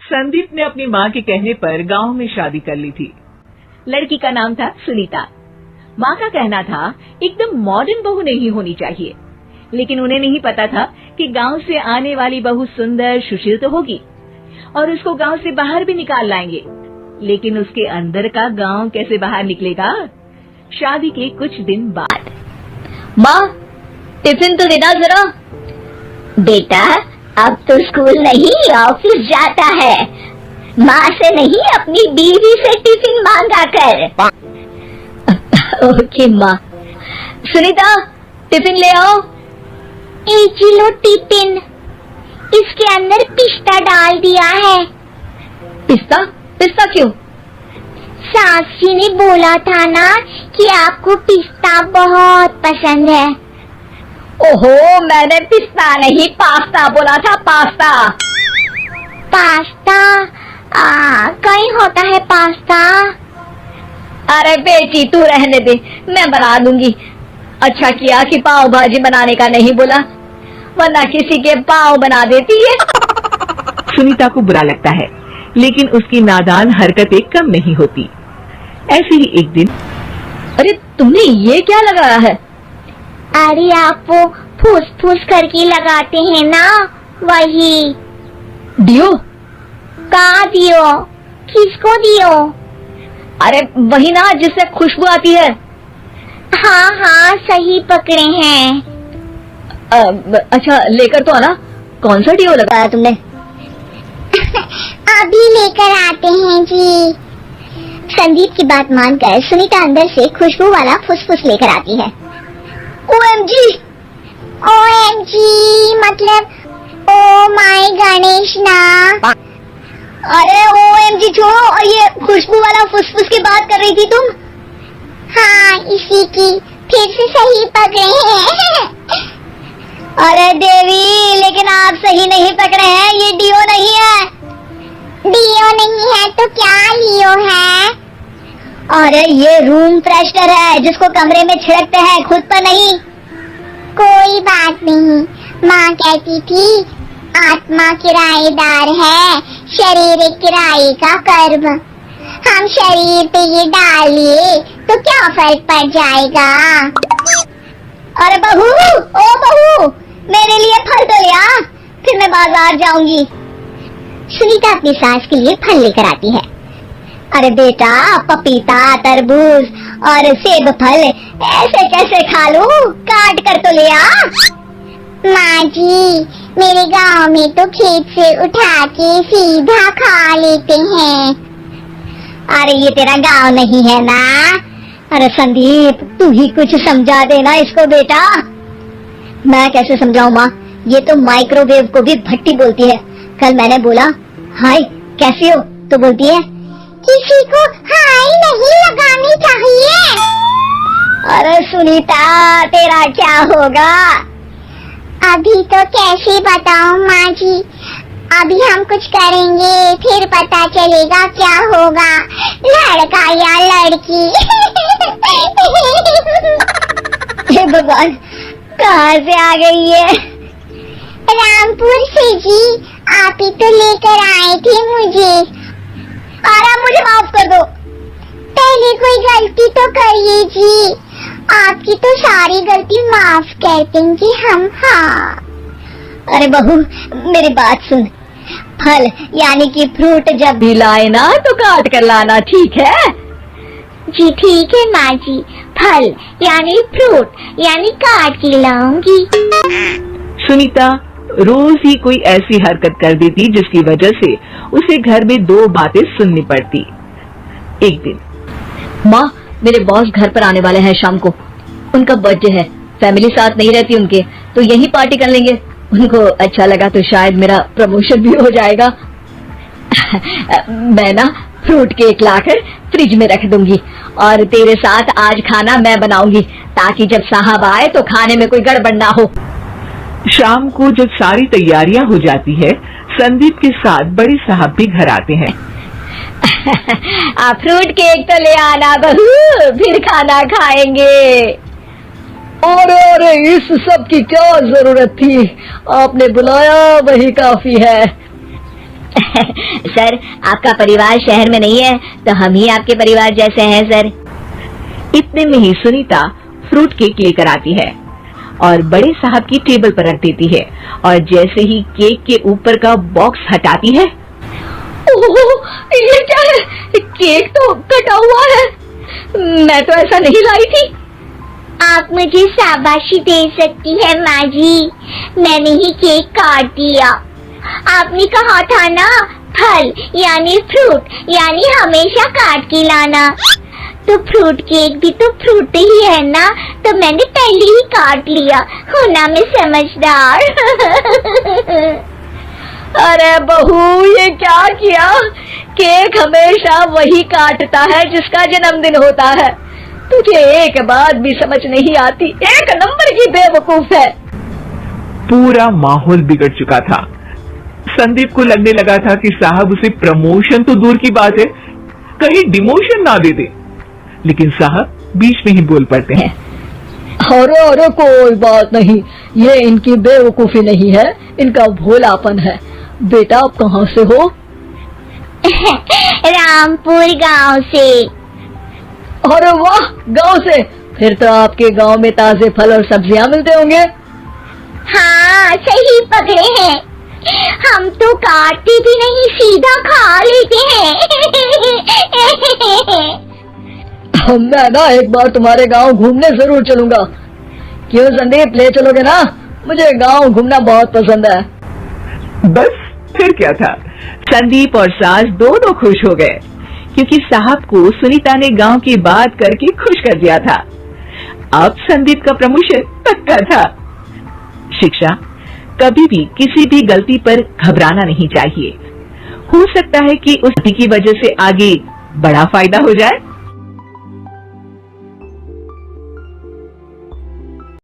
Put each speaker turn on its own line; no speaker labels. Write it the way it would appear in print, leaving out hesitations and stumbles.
संदीप ने अपनी माँ के कहने पर गांव में शादी कर ली थी।
लड़की का नाम था सुनीता। माँ का कहना था एकदम मॉडर्न बहू नहीं होनी चाहिए, लेकिन उन्हें नहीं पता था कि गांव से आने वाली बहू सुंदर सुशील तो होगी और उसको गांव से बाहर भी निकाल लाएंगे, लेकिन उसके अंदर का गांव कैसे बाहर निकलेगा? शादी के कुछ दिन बाद।
माँ, टिफिन तो देना जरा। बेटा, अब तो स्कूल नहीं ऑफिस जाता है, माँ से नहीं अपनी बीवी से टिफिन मांगा कर। ओके माँ। सुनीता, टिफिन ले आओ। 1 किलो टिफिन, इसके अंदर पिस्ता डाल दिया है। पिस्ता? पिस्ता क्यों? सास जी ने बोला था ना कि आपको पिस्ता बहुत पसंद है। ओहो, मैंने पिस्ता नहीं पास्ता बोला था, पास्ता। पास्ता? कहीं होता है पास्ता? अरे बेटी तू रहने दे, मैं बना दूंगी। अच्छा किया कि पाव भाजी बनाने का नहीं बोला, वरना किसी के पाव बना देती है।
सुनीता को बुरा लगता है, लेकिन उसकी नादान हरकतें कम नहीं होती। ऐसे ही एक दिन।
अरे तुमने ये क्या लगाया है? अरे आप वो फूस फूस करके लगाते हैं ना, वही। दियो? कहाँ दियो? किसको दियो? अरे वही ना जिससे खुशबू आती है। हाँ हाँ सही पकड़े हैं। अच्छा लेकर तो आना। कौन सा डियो लगाया तुमने? अभी लेकर आते हैं जी। संदीप की बात मानकर सुनीता अंदर से खुशबू वाला फुसफुस लेकर आती है। OMG! OMG मतलब ओ माय गणेश ना। अरे OMG छोड़ो, और ये खुशबू वाला फुसफुस की बात कर रही थी तुम? हाँ इसी की, फिर से सही पकड़े हैं। अरे देवी, लेकिन आप सही नहीं पकड़े हैं, ये डियो नहीं है। डियो नहीं है तो क्या लियो है? अरे ये रूम फ्रेशनर है जिसको कमरे में छिड़कते हैं, खुद पर नहीं। कोई बात नहीं, माँ कहती थी आत्मा किराएदार है, शरीर किराए का कर्म। हम शरीर पे ये डालिए तो क्या फर्क पड़ जाएगा? अरे बहू, ओ बहू, मेरे लिए फल तो ले आ, फिर मैं बाजार जाऊंगी। सुनीता अपनी सास के लिए फल लेकर आती है। अरे बेटा, पपीता, तरबूज और सेब फल ऐसे कैसे खा लूं? काट कर तो ले आ। माँ जी, मेरे गांव में तो खेत से उठा के सीधा खा लेते हैं। अरे ये तेरा गांव नहीं है ना। अरे संदीप, तू ही कुछ समझा देना इसको बेटा। मैं कैसे समझाऊं माँ, ये तो माइक्रोवेव को भी भट्टी बोलती है। कल मैंने बोला हाय कैसी हो, तो बोलती है किसी को हाय नहीं लगानी चाहिए। अरे सुनीता, तेरा क्या होगा? अभी तो कैसे बताऊं माँ जी, अभी हम कुछ करेंगे फिर पता चलेगा क्या होगा, लड़का या लड़की। हे भगवान, कहाँ से आ गई है? रामपुर से जी, आप ही तो लेकर आए थे मुझे। अरे मुझे माफ कर दो। पहले कोई गलती तो करिए जी, आपकी तो सारी गलती माफ कर देंगे हम। हाँ। अरे बहू, मेरी बात सुन, फल यानी कि फ्रूट जब भी लाए ना तो काट कर लाना, ठीक है? जी ठीक है माँ जी, फल यानी फ्रूट यानी काट के लाऊंगी।
सुनीता रोज ही कोई ऐसी हरकत कर देती जिसकी वजह से उसे घर में 2 बातें सुननी पड़ती। एक दिन।
माँ, मेरे बॉस घर पर आने वाले हैं शाम को, उनका बर्थडे है, फैमिली साथ नहीं रहती उनके, तो यही पार्टी कर लेंगे। उनको अच्छा लगा तो शायद मेरा प्रमोशन भी हो जाएगा। मैं ना फ्रूट केक लाकर फ्रिज में रख दूंगी और तेरे साथ आज खाना मैं बनाऊंगी, ताकि जब साहब आए तो खाने में कोई गड़बड़ ना हो।
शाम को जब सारी तैयारियां हो जाती है, संदीप के साथ बड़े साहब भी घर आते हैं।
फ्रूट केक तो ले आना बहू, फिर खाना खाएंगे।
अरे इस सब की क्या जरूरत थी, आपने बुलाया वही काफी है।
सर, आपका परिवार शहर में नहीं है तो हम ही आपके परिवार जैसे हैं सर।
इतने में ही सुनीता फ्रूट केक लेकर आती है और बड़े साहब की टेबल पर रख देती है और जैसे ही केक के ऊपर का बॉक्स हटाती है,
ओह, ये क्या है? केक तो कटा हुआ है। मैं तो ऐसा नहीं लाई थी।
आप मुझे शाबाशी दे सकती है माँ जी, मैंने ही केक काट दिया। आपने कहा था ना, फल यानी फ्रूट यानी हमेशा काट के लाना, तो फ्रूट केक भी तो फ्रूट ही है ना, तो मैंने पहले ही काट लिया। होना मैं समझदार।
अरे बहू, ये क्या किया? केक हमेशा वही काटता है जिसका जन्मदिन होता है। तुझे एक बात भी समझ नहीं आती, एक नंबर की बेवकूफ है।
पूरा माहौल बिगड़ चुका था। संदीप को लगने लगा था कि साहब उसे प्रमोशन तो दूर की बात है, कहीं डिमोशन ना दे दे, लेकिन साहब बीच में ही बोल पड़ते हैं।
अरे अरे, कोई बात नहीं, ये इनकी बेवकूफी नहीं है, इनका भोलापन है। बेटा, आप कहाँ से हो?
रामपुर गांव से।
अरे वाह, गांव से? फिर तो आपके गांव में ताजे फल और सब्जियां मिलते होंगे।
हाँ, सही पकड़े हैं। हम तो काटते भी नहीं, सीधा खा लेते हैं।
मैं ना एक बार तुम्हारे गांव घूमने जरूर चलूंगा। क्यों संदीप, ले चलोगे ना? मुझे गांव घूमना बहुत पसंद है।
बस फिर क्या था, संदीप और सास दोनों खुश हो गए क्योंकि साहब को सुनीता ने गांव की बात करके खुश कर दिया था। अब संदीप का प्रमोशन पक्का था। शिक्षा, कभी भी किसी भी गलती पर घबराना नहीं चाहिए। हो सकता है कि उस गलती की वजह से आगे बड़ा फायदा हो जाए।